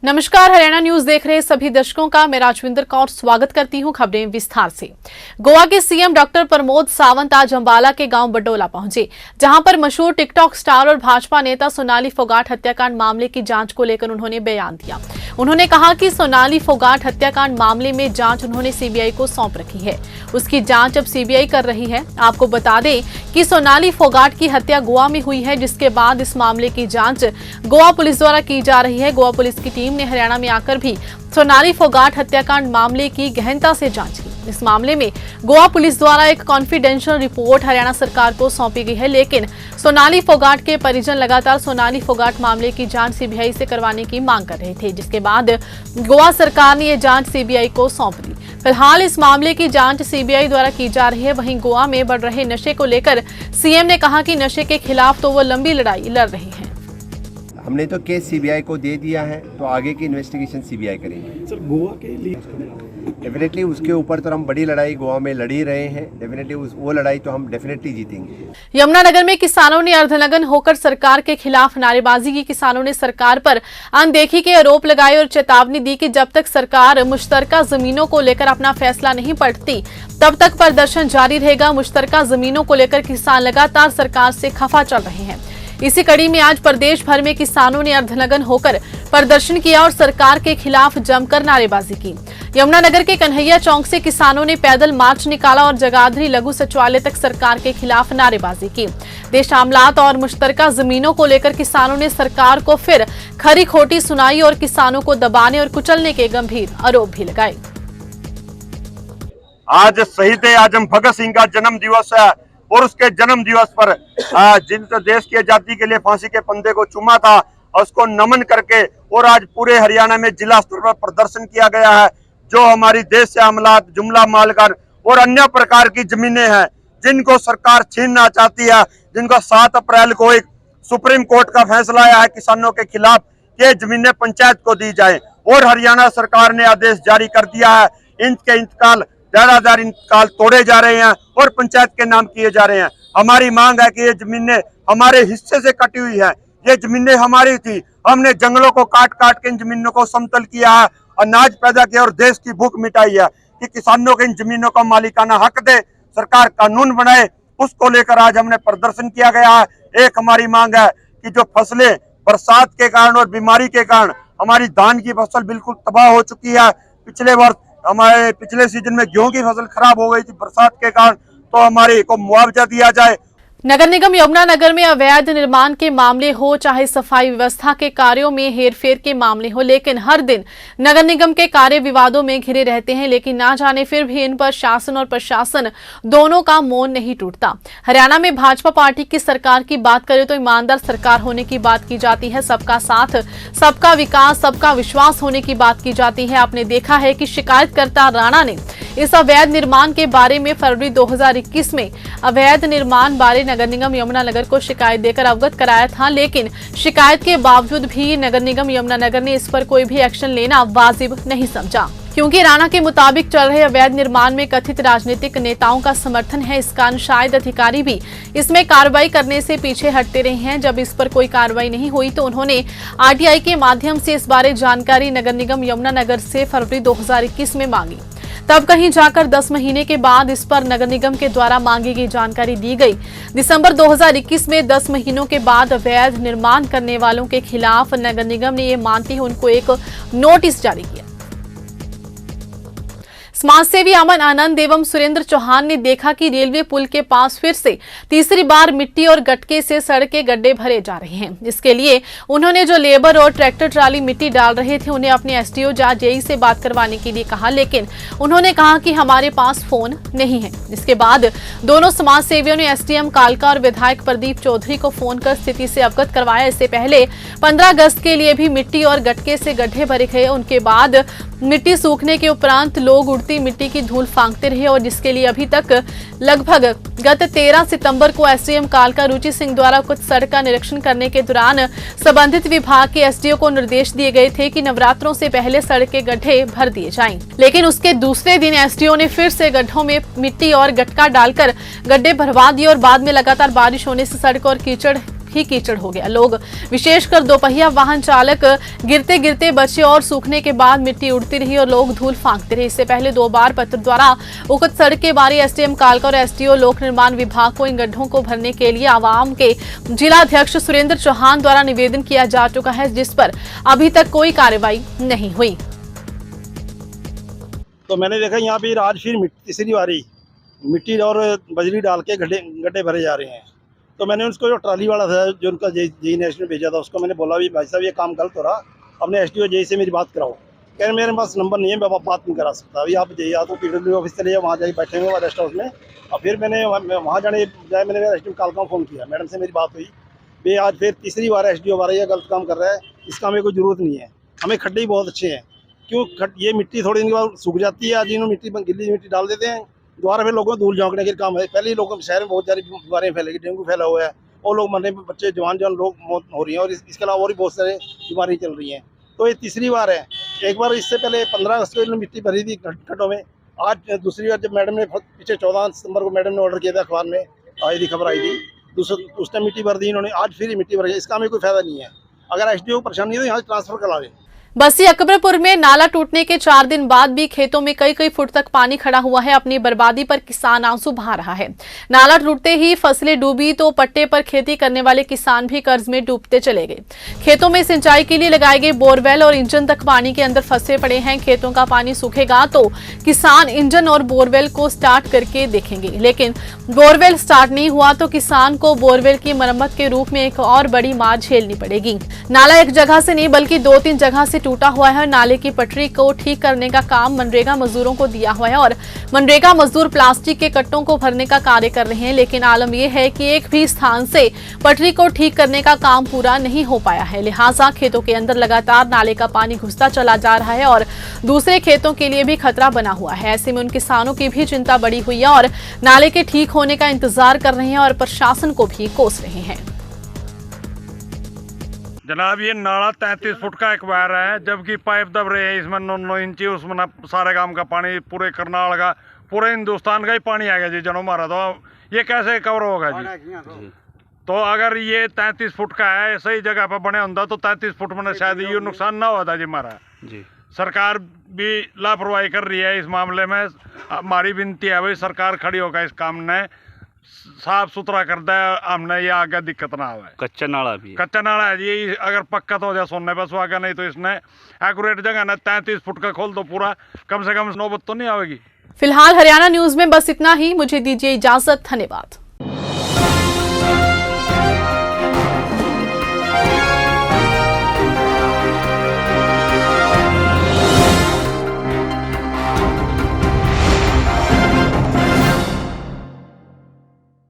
नमस्कार, हरियाणा न्यूज देख रहे सभी दर्शकों का मैं राजविंदर कौर स्वागत करती हूं। खबरें विस्तार से। गोवा के सीएम डॉक्टर प्रमोद सावंत आज अंबाला के गांव बडोला पहुंचे, जहां पर मशहूर टिकटॉक स्टार और भाजपा नेता सोनाली फोगाट हत्याकांड मामले की जांच को लेकर उन्होंने बयान दिया। उन्होंने कहा कि सोनाली फोगाट हत्याकांड मामले में जांच उन्होंने सीबीआई को सौंप रखी है। उसकी जांच अब सीबीआई कर रही है। आपको बता दें कि सोनाली फोगाट की हत्या गोवा में हुई है, जिसके बाद इस मामले की जांच गोवा पुलिस द्वारा की जा रही है। गोवा पुलिस की टीम ने हरियाणा में आकर भी सोनाली फोगाट हत्याकांड मामले की गहनता से जांच की। इस मामले में गोवा पुलिस द्वारा एक कॉन्फिडेंशियल रिपोर्ट हरियाणा सरकार को सौंपी गई है, लेकिन सोनाली फोगाट के परिजन लगातार सोनाली फोगाट मामले की जांच सीबीआई से करवाने की मांग कर रहे थे, जिसके बाद गोवा सरकार ने यह जांच सीबीआई को सौंप दी। फिलहाल इस मामले की जांच सीबीआई द्वारा की जा रही है। वहीं गोवा में बढ़ रहे नशे को लेकर सीएम ने कहा कि नशे के खिलाफ तो वो लंबी लड़ाई लड़ रहे हैं। हमने तो केस सीबीआई को दे दिया है, तो आगे की इन्वेस्टिगेशन सीबीआई करेंगे। सर, गोवा के लिए डेफिनेटली उसके ऊपर तो हम बड़ी लड़ाई गोवा में लड़ ही रहे हैं। डेफिनेटली वो लड़ाई तो हम डेफिनेटली जीतेंगे। यमुनानगर में किसानों ने अर्धनग्न होकर सरकार के खिलाफ नारेबाजी की। किसानों ने सरकार पर अनदेखी के आरोप लगाए और चेतावनी दी कि जब तक सरकार मुश्तरका जमीनों को लेकर अपना फैसला नहीं पढ़ती, तब तक प्रदर्शन जारी रहेगा। मुश्तरका जमीनों को लेकर किसान लगातार सरकार से खफा चल रहे हैं। इसी कड़ी में आज प्रदेश भर में किसानों ने अर्धनग्न होकर प्रदर्शन किया और सरकार के खिलाफ जमकर नारेबाजी की। यमुनानगर के कन्हैया चौक से किसानों ने पैदल मार्च निकाला और जगाधरी लघु सचिवालय तक सरकार के खिलाफ नारेबाजी की। देश मामलात और मुश्तरका जमीनों को लेकर किसानों ने सरकार को फिर खरी खोटी सुनाई और किसानों को दबाने और कुचलने के गंभीर आरोप भी लगाए। आज शहीद आजम भगत सिंह का जन्म दिवस है और उसके जन्म दिवस पर जिन देश की आजादी के लिए फांसी के फंदे को चूमा था, उसको नमन करके और आज पूरे हरियाणा में जिला स्तर पर प्रदर्शन किया गया है। जो हमारी देश से अमलात, जुमला मालकर और अन्य प्रकार की जमीनें हैं, जिनको सरकार छीनना चाहती है, जिनको 7 अप्रैल को एक सुप्रीम कोर्ट का फैसला आया है किसानों के खिलाफ, ये जमीनें पंचायत को दी जाए। और हरियाणा सरकार ने आदेश जारी कर दिया है, इनके इंतकाल ज्यादातर इंतकाल तोड़े जा रहे हैं और पंचायत के नाम किए जा रहे हैं। हमारी मांग है कि ये जमीनें हमारे हिस्से से कटी हुई है, ये जमीनें हमारी थी। हमने जंगलों को काट काट के इन जमीनों को समतल किया है, अनाज पैदा किया और देश की भूख मिटाई है कि किसानों के इन जमीनों का मालिकाना हक दे, सरकार कानून बनाए। उसको लेकर आज हमने प्रदर्शन किया गया है। एक हमारी मांग है कि जो फसलें बरसात के कारण और बीमारी के कारण हमारी धान की फसल बिल्कुल तबाह हो चुकी है। पिछले वर्ष हमारे पिछले सीजन में गेहूं की फसल खराब हो गई थी बरसात के कारण, तो हमारे को मुआवजा दिया जाए। नगर निगम यमुनानगर में अवैध निर्माण के मामले हो, चाहे सफाई व्यवस्था के कार्यों में हेरफेर के मामले हो, लेकिन हर दिन नगर निगम के कार्य विवादों में घिरे रहते हैं। लेकिन ना जाने फिर भी इन पर शासन और प्रशासन दोनों का मौन नहीं टूटता। हरियाणा में भाजपा पार्टी की सरकार की बात करें तो ईमानदार सरकार होने की बात की जाती है, सबका साथ, सबका विकास, सबका विश्वास होने की बात की जाती है। आपने देखा है कि शिकायतकर्ता राणा ने इस अवैध निर्माण के बारे में फरवरी 2021 में अवैध निर्माण बारे नगर निगम यमुनानगर को शिकायत देकर अवगत कराया था, लेकिन शिकायत के बावजूद भी नगर निगम यमुनानगर ने इस पर कोई भी एक्शन लेना वाजिब नहीं समझा, क्योंकि राणा के मुताबिक चल रहे अवैध निर्माण में कथित राजनीतिक नेताओं का समर्थन है। इस कारण शायद अधिकारी भी इसमें कार्रवाई करने से पीछे हटते रहे हैं। जब इस पर कोई कार्रवाई नहीं हुई तो उन्होंने आरटीआई के माध्यम से इस बारे जानकारी नगर निगम यमुनानगर से फरवरी 2021 में मांगी। तब कहीं जाकर 10 महीने के बाद इस पर नगर निगम के द्वारा मांगी गई जानकारी दी गई। दिसंबर 2021 में 10 महीनों के बाद अवैध निर्माण करने वालों के खिलाफ नगर निगम ने ये मानते हुए उनको एक नोटिस जारी किया। समाजसेवी अमन आनंद एवं सुरेंद्र चौहान ने देखा कि रेलवे पुल के पास फिर से तीसरी बार मिट्टी और गटके से सड़क के गड्ढे भरे जा रहे हैं। इसके लिए उन्होंने जो लेबर और ट्रैक्टर ट्राली मिट्टी डाल रहे थे उन्हें अपने एसडीओ या जेई से बात करवाने के लिए कहा, लेकिन उन्होंने कहा कि हमारे पास फोन नहीं है। इसके बाद दोनों समाज सेवियों ने एसडीएम कालका और विधायक प्रदीप चौधरी को फोन कर स्थिति से अवगत करवाया। इससे पहले 15 अगस्त के लिए भी मिट्टी और गटके से गड्ढे भरे गए। उनके बाद मिट्टी सूखने के उपरांत लोग उड़ती मिट्टी की धूल फांकते रहे और जिसके लिए अभी तक लगभग गत 13 सितंबर को एसडीएम कालका रुचि सिंह द्वारा कुछ सड़क का निरीक्षण करने के दौरान संबंधित विभाग के एसडीओ को निर्देश दिए गए थे कि नवरात्रों से पहले सड़क के गड्ढे भर दिए जाएं। लेकिन उसके दूसरे दिन एसडीओ ने फिर से गड्ढों में मिट्टी और गटका डालकर गड्ढे भरवा दिए और बाद में लगातार बारिश होने से सड़क और कीचड़ ही कीचड़ हो गया। लोग विशेषकर दोपहिया वाहन चालक गिरते गिरते बचे और सूखने के बाद मिट्टी उड़ती रही और लोग धूल फांकते रहे। इससे पहले 2 बार पत्र द्वारा उक्त सड़क के बारे एसडीएम कालका और एसडीओ लोक निर्माण विभाग को इन गड्ढों को भरने के लिए आवाम के जिलाध्यक्ष सुरेंद्र चौहान द्वारा निवेदन किया जा चुका है, जिस पर अभी तक कोई कार्रवाई नहीं हुई। तो मैंने देखा यहाँ पे आज फिर तीसरी बारी मिट्टी और बजरी डाल के गड्ढे भरे जा रहे हैं। तो मैंने उसको जो ट्राली वाला था जो उनका जेई ने भेजा था उसको मैंने बोला भी भाई साहब ये काम गलत हो रहा, अपने एसडीओ जेई से मेरी बात कराओ। कह रहे मेरे पास नंबर नहीं है, मैं बात नहीं करा सकता। अभी आप या तो पीडब्ल्यू ऑफिस चले जाओ, वहाँ जाके बैठे हुए रेस्ट हाउस में। और फिर मैंने वहाँ जाने जाए मैंने एसडीएम कालका को फ़ोन किया, मैडम से मेरी बात हुई भाई आज फिर तीसरी बार एसडीओ बार ये गलत काम कर रहा है, इसका हमें कोई ज़रूरत नहीं है। हमें खड्डे ही बहुत अच्छे हैं, क्यों ये मिट्टी थोड़ी दिन के बाद सूख जाती है, आज इन्होंने मिट्टी गिल्ली मिट्टी डाल देते हैं, दोबारा फिर लोगों को धूल झोंकने के काम है। पहले ही लोगों शहर में बहुत सारी बीमारियाँ फैलेगी, डेंगू फैला हुआ है और लोग मरने में बच्चे जवान लोग मौत हो रही हैं और इसके अलावा और भी बहुत सारे बीमारी चल रही हैं। तो ये तीसरी बार है। एक बार इससे पहले 15 अगस्त को इन्होंने मिट्टी भरी थी गड्ढों में। आज दूसरी बार जब मैडम ने पीछे 14 सितंबर को मैडम ने ऑर्डर किया था, अखबार में आई थी, खबर आई थी, उस टाइम मिट्टी भर दी इन्होंने, आज फिर मिट्टी भर गई। इसका हमें कोई फायदा नहीं है। अगर एसडीओ को परेशानी है तो यहाँ से ट्रांसफर करा दें। बस्ती अकबरपुर में नाला टूटने के 4 दिन बाद भी खेतों में कई फुट तक पानी खड़ा हुआ है। अपनी बर्बादी पर किसान आंसू बहा रहा है। नाला टूटते ही फसलें डूबी तो पट्टे पर खेती करने वाले किसान भी कर्ज में डूबते चले गए। खेतों में सिंचाई के लिए लगाए गए बोरवेल और इंजन तक पानी के अंदर फंसे पड़े हैं। खेतों का पानी सूखेगा तो किसान इंजन और बोरवेल को स्टार्ट करके देखेंगे, लेकिन बोरवेल स्टार्ट नहीं हुआ तो किसान को बोरवेल की मरम्मत के रूप में एक और बड़ी मार झेलनी पड़ेगी। नाला एक जगह से नहीं बल्कि 2-3 जगह से टूटा हुआ है। नाले की पटरी को ठीक करने का काम मनरेगा मजदूरों को दिया हुआ है और मनरेगा मजदूर प्लास्टिक के कट्टों को भरने का कार्य कर रहे हैं, लेकिन आलम यह है कि एक भी स्थान से पटरी को ठीक करने का काम पूरा नहीं हो पाया है। लिहाजा खेतों के अंदर लगातार नाले का पानी घुसता चला जा रहा है और दूसरे खेतों के लिए भी खतरा बना हुआ है। ऐसे में उन किसानों की भी चिंता बढ़ी हुई है और नाले के ठीक होने का इंतजार कर रहे हैं और प्रशासन को भी कोस रहे हैं। जनाब ये नाला 33 फुट का एक वायर है, जबकि पाइप दब रहे हैं इसमें 9 इंची, उसमें सारे गांव का पानी, पूरे करनाल का, पूरे हिंदुस्तान का ही पानी आ गया जी जनो मारा। तो ये कैसे कवर होगा जी? तो अगर ये 33 फुट का है, सही जगह पर बने होता तो 33 फुट में शायद ये नुकसान ना होता जी हमारा जी। सरकार भी लापरवाही कर रही है इस मामले में। हमारी विनती है भाई सरकार खड़ी होकर इस काम ने साफ सुथरा कर दे, हमने ये आगे दिक्कत ना आवे। कच्चा नाला भी कच्चा नाला है जी, अगर पक्का तो हो जाए सोने बस आगे, नहीं तो इसने एक्यूरेट जगह ना 33 फुट का खोल दो पूरा, कम से कम नौबत तो नहीं आएगी। फिलहाल हरियाणा न्यूज में बस इतना ही। मुझे दीजिए इजाजत, धन्यवाद।